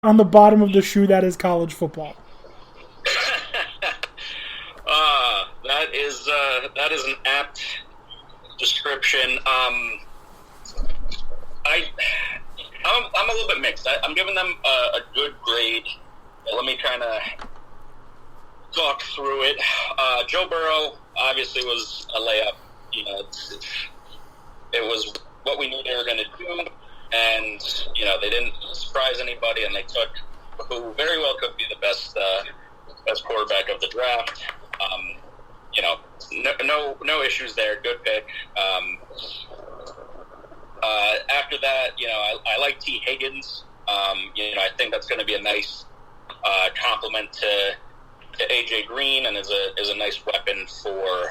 on the bottom of the shoe that is college football. That is an apt description. I'm a little bit mixed. I'm giving them a good grade. Let me kind of talk through it. Joe Burrow obviously was a layup. You know, it was what we knew they were going to do, and they didn't surprise anybody, and they took who very well could be the best quarterback of the draft. No issues there. Good pick. After that, I like T. Higgins. I think that's going to be a nice compliment to AJ Green, and is a nice weapon for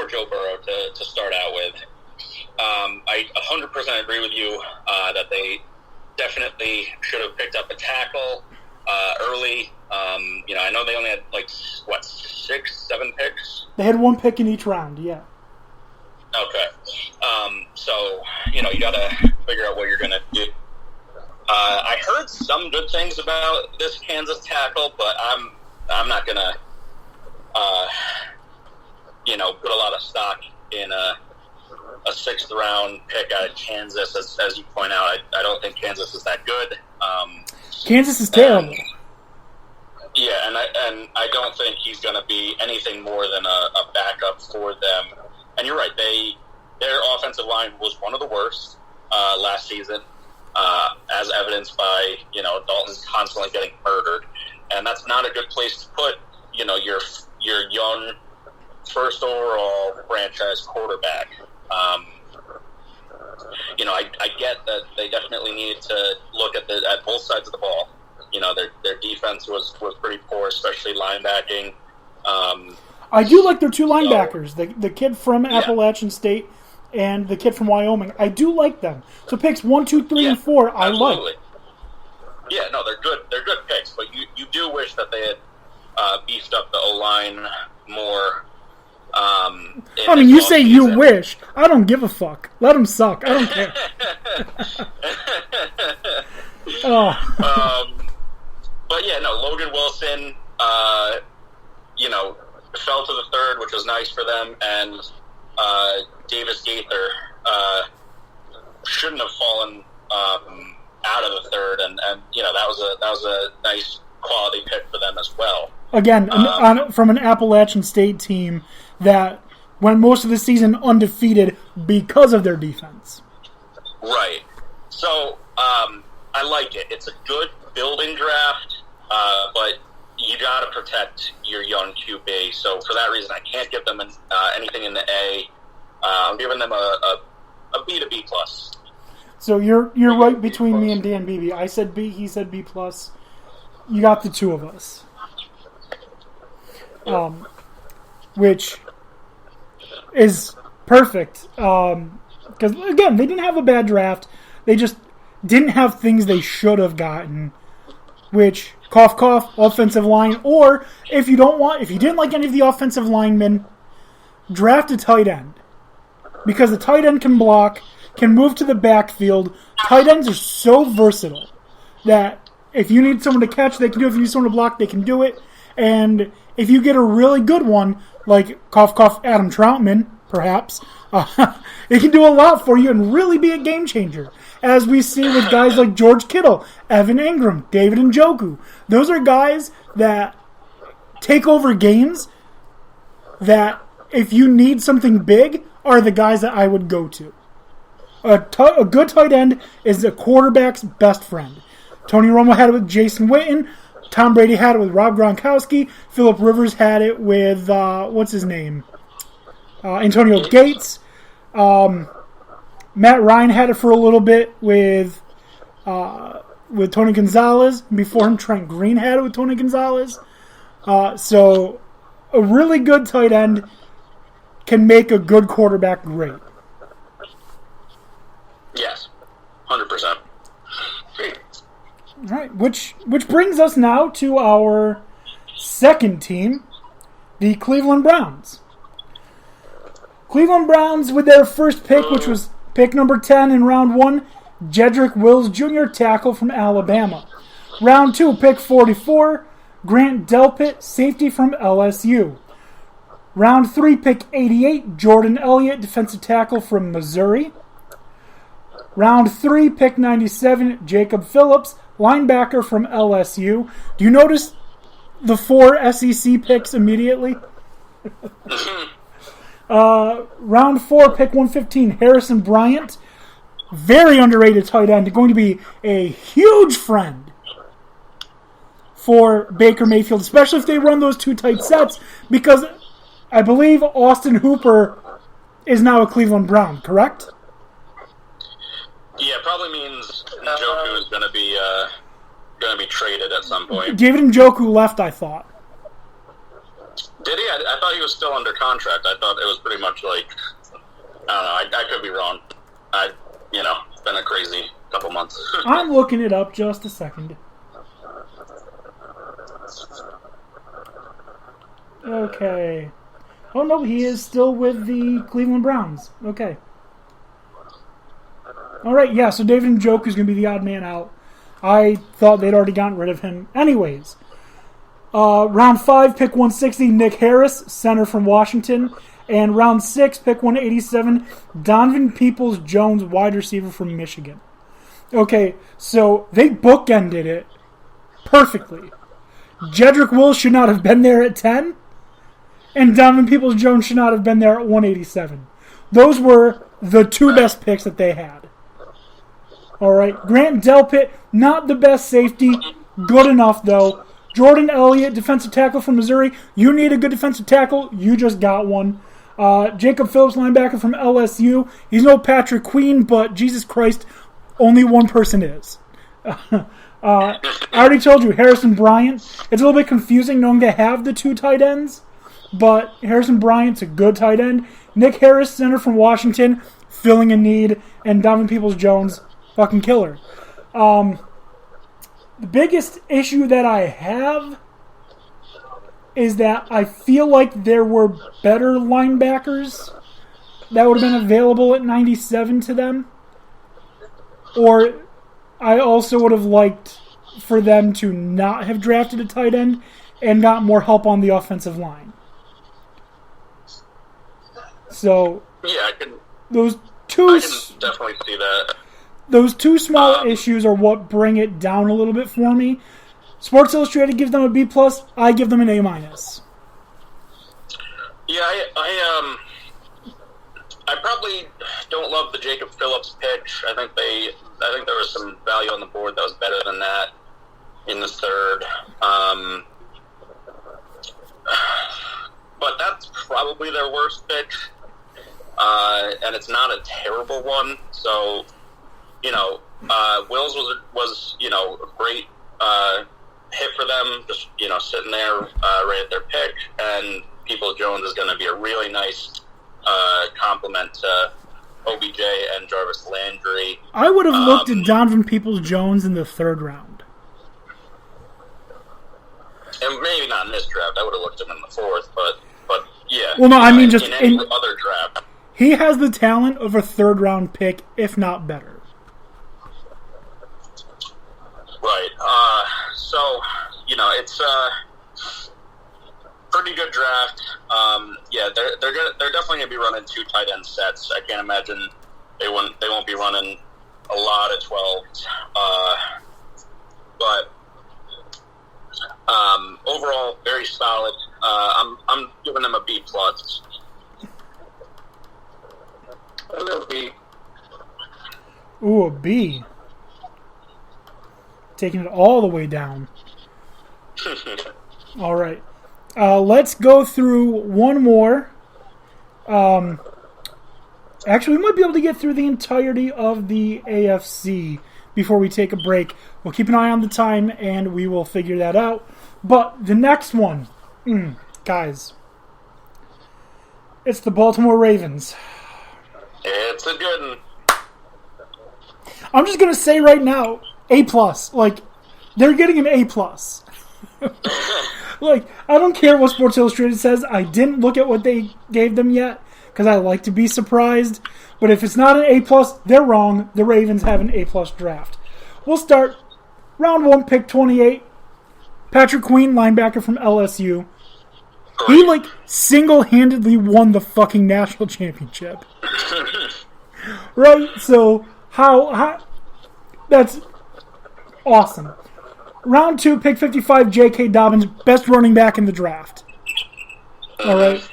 Joe Burrow to start out with. I 100% agree with you that they definitely should have picked up a tackle early. I know they only had 6, 7 picks. They had 1 pick in each round. Yeah. Okay. So you got to figure out what you're going to do. I heard some good things about this Kansas tackle, but I'm not going to put a lot of stock in a 6th round pick out of Kansas. As you point out, I don't think Kansas is that good. Kansas is terrible. And I don't think he's going to be anything more than a backup for them. And you're right, their offensive line was one of the worst last season, as evidenced by Dalton constantly getting murdered, and that's not a good place to put your young first overall franchise quarterback. I get that they definitely need to look at both sides of the ball. Their defense was pretty poor, especially linebacking. I do like their 2 linebackers, the kid from Appalachian State and the kid from Wyoming. I do like them. So picks 1, 2, 3, and 4, I absolutely. like. Yeah, no, they're good. They're good picks, but you do wish that they had beefed up the O-line more. You say season. You wish. I don't give a fuck. Let them suck. I don't care. But yeah, no, Logan Wilson, fell to the 3rd, which was nice for them, and Davis Gaither shouldn't have fallen out of the 3rd, and that was a nice quality pick for them as well. Again, from an Appalachian State team that went most of the season undefeated because of their defense. Right. So I like it. It's a good building draft, but you got to protect your young QB. So for that reason, I can't give them anything in the A. I'm giving them a B to B plus. So you're right between me and Dan Beebe. I said B, he said B plus. You got the 2 of us, which is perfect. Because again, they didn't have a bad draft. They just didn't have things they should have gotten. Which, cough cough, offensive line, or if you didn't like any of the offensive linemen, draft a tight end. Because the tight end can block, can move to the backfield. Tight ends are so versatile that if you need someone to catch, they can do it. If you need someone to block, they can do it. And if you get a really good one, like cough cough Adam Troutman, perhaps, it can do a lot for you and really be a game changer. As we see with guys like George Kittle, Evan Ingram, David Njoku. Those are guys that take over games that, if you need something big, are the guys that I would go to. A good tight end is a quarterback's best friend. Tony Romo had it with Jason Witten. Tom Brady had it with Rob Gronkowski. Phillip Rivers had it with, what's his name? Antonio Gates. Matt Ryan had it for a little bit with Tony Gonzalez. Before him, Trent Green had it with Tony Gonzalez. So a really good tight end can make a good quarterback great. Yes, 100%. All right, which brings us now to our second team, the Cleveland Browns. Cleveland Browns, with their first pick, which was pick number 10 in round 1, Jedrick Wills Jr., tackle from Alabama. Round 2, pick 44, Grant Delpit, safety from LSU. Round 3, pick 88, Jordan Elliott, defensive tackle from Missouri. Round 3, pick 97, Jacob Phillips, linebacker from LSU. Do you notice the 4 SEC picks immediately? Round 4, pick 115, Harrison Bryant, very underrated tight end, going to be a huge friend for Baker Mayfield, especially if they run those 2 tight sets, because I believe Austin Hooper is now a Cleveland Brown, correct? Yeah, probably means Njoku is going to be traded at some point. David Njoku left, I thought. Did he? I thought he was still under contract. I thought it was pretty much like, I don't know, I could be wrong. It's been a crazy couple months. I'm looking it up, just a second. Okay. Oh, no, he is still with the Cleveland Browns. Okay. All right, yeah, so David Njoku is going to be the odd man out. I thought they'd already gotten rid of him. Anyways, round 5, pick 160, Nick Harris, center from Washington. And round 6, pick 187, Donovan Peoples-Jones, wide receiver from Michigan. Okay, so they bookended it perfectly. Jedrick Wills should not have been there at 10, and Donovan Peoples-Jones should not have been there at 187. Those were the 2 best picks that they had. All right, Grant Delpit, not the best safety, good enough though. Jordan Elliott, defensive tackle from Missouri. You need a good defensive tackle. You just got one. Jacob Phillips, linebacker from LSU. He's no Patrick Queen, but Jesus Christ, only one person is. I already told you, Harrison Bryant. It's a little bit confusing knowing they have the 2 tight ends, but Harrison Bryant's a good tight end. Nick Harris, center from Washington, filling a need, and Donovan Peoples-Jones, fucking killer. The biggest issue that I have is that I feel like there were better linebackers that would have been available at 97 to them. Or I also would have liked for them to not have drafted a tight end and got more help on the offensive line. So, yeah, I can definitely see that. Those 2 small issues are what bring it down a little bit for me. Sports Illustrated gives them a B+. I give them an A-. Yeah, I probably don't love the Jacob Phillips pick. I think there was some value on the board that was better than that in the 3rd. But that's probably their worst pick. And it's not a terrible one. So, Wills was a great hit for them, just, sitting there right at their pick. And Peoples-Jones is going to be a really nice complement to OBJ and Jarvis Landry. I would have looked at Donovan Peoples-Jones in the 3rd round. And maybe not in this draft. I would have looked at him in the 4th, but yeah. Well, no, I mean just in any other draft. He has the talent of a 3rd round pick, if not better. Right. So, it's pretty good draft. Yeah, they're definitely gonna be running 2 tight end sets. I can't imagine they won't be running a lot of 12s. But overall, very solid. I'm giving them a B+. A little B. Ooh, a B. Taking it all the way down. All right. Let's go through one more. Actually, we might be able to get through the entirety of the AFC before we take a break. We'll keep an eye on the time, and we will figure that out. But the next one, guys, it's the Baltimore Ravens. It's a good one. I'm just going to say right now, A+. Like, they're getting an A+. Like, I don't care what Sports Illustrated says. I didn't look at what they gave them yet, because I like to be surprised. But if it's not an A+, they're wrong. The Ravens have an A+ draft. We'll start round 1, pick 28. Patrick Queen, linebacker from LSU. He, single-handedly won the fucking national championship. Right? So, how... That's awesome. Round 2, pick 55, J.K. Dobbins, best running back in the draft. All right.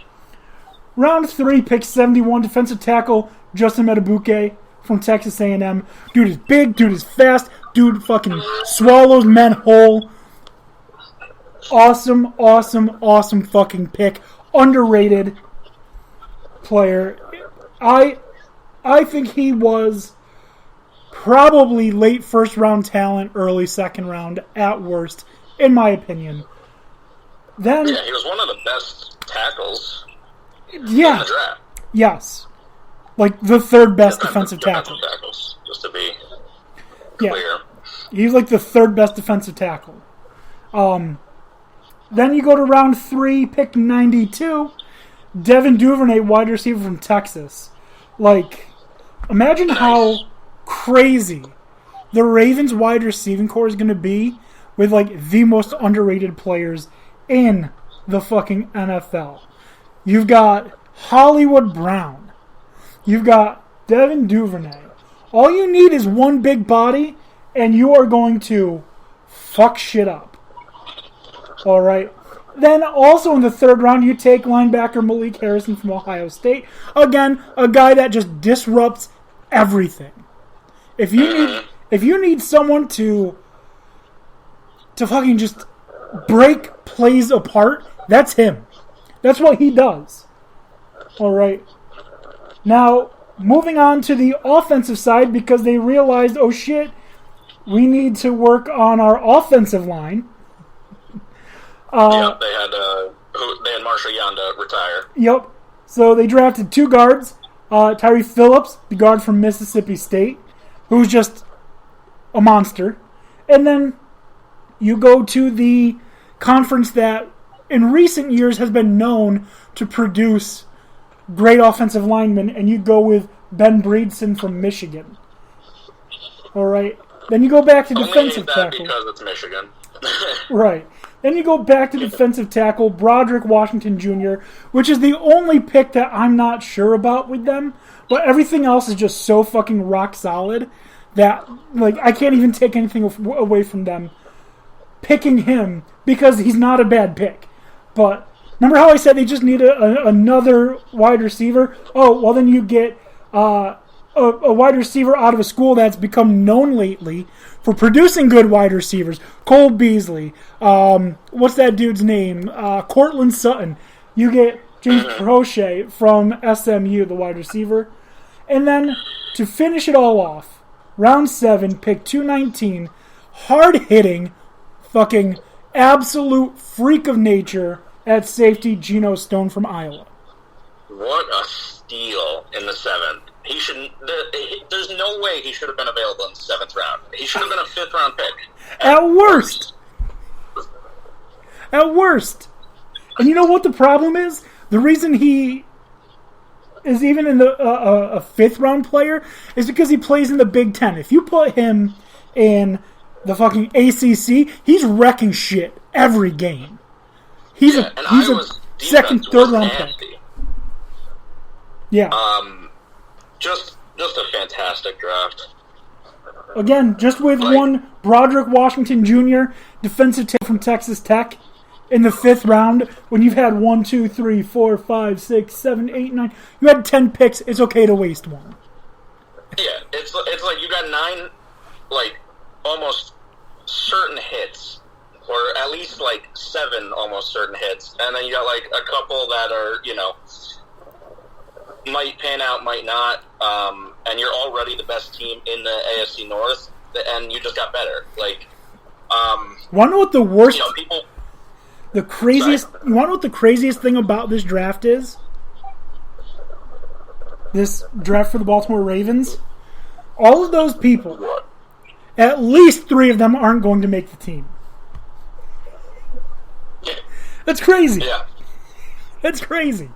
Round 3, pick 71, defensive tackle, Justin Metabuke from Texas A&M. Dude is big, dude is fast, dude fucking swallows men whole. Awesome, awesome, awesome fucking pick. Underrated player. I think he was probably late first round talent, early second round at worst, in my opinion. Then he was one of the best tackles in the draft. Yes. The third best defensive tackle. Tackles, just to be clear. Yeah. He's the third best defensive tackle. Then you go to round 3, pick 92, Devin Duvernay, wide receiver from Texas. Imagine how crazy the Ravens wide receiving core is going to be with the most underrated players in the fucking NFL. You've got Hollywood Brown. You've got Devin Duvernay. All you need is one big body, and you are going to fuck shit up. All right. Then also in the third round, you take linebacker Malik Harrison from Ohio State. Again, a guy that just disrupts everything. If you need someone to fucking just break plays apart, that's him. That's what he does. All right. Now, moving on to the offensive side, because they realized, oh shit, we need to work on our offensive line. They had Marshall Yanda retire. Yep. So they drafted 2 guards. Tyree Phillips, the guard from Mississippi State, who's just a monster. And then you go to the conference that in recent years has been known to produce great offensive linemen, and you go with Ben Breedson from Michigan. All right. Then you go back to defensive tackle. Because it's Michigan. Right. Then you go back to defensive tackle, Broderick Washington Jr., which is the only pick that I'm not sure about with them. But everything else is just so fucking rock solid that I can't even take anything away from them picking him because he's not a bad pick. But remember how I said they just need another wide receiver? Oh, well then you get a wide receiver out of a school that's become known lately for producing good wide receivers. Cole Beasley. What's that dude's name? Cortland Sutton. You get James Crochet from SMU, the wide receiver. And then to finish it all off, round 7, pick 219, hard-hitting, fucking absolute freak of nature at safety, Geno Stone from Iowa. What a steal in the 7th. He shouldn't. There's no way he should have been available in the 7th round. He should have been a 5th round pick. At worst. At worst. And you know what the problem is? The reason he is even in a 5th round player is because he plays in the Big Ten. If you put him in the fucking ACC, he's wrecking shit every game. He's a second, third round pick. Yeah. Just a fantastic draft. Again, just with one Broderick Washington Jr., defensive tackle from Texas Tech, in the 5th round, when you've had 1, 2, 3, 4, 5, 6, 7, 8, 9, you had 10 picks, it's okay to waste one. Yeah, it's like you got 9, almost certain hits, or at least 7 almost certain hits, and then you got a couple that are, might pan out, might not, and you're already the best team in the AFC North, and you just got better. Want to know what the worst? People. The craziest. Sorry. You want to know what the craziest thing about this draft is? This draft for the Baltimore Ravens. All of those people, at least 3 of them aren't going to make the team. That's crazy. Yeah. That's crazy.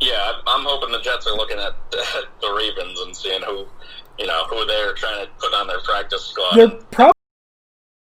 Yeah, I'm hoping the Jets are looking at the Ravens and seeing who they're trying to put on their practice squad. They're probably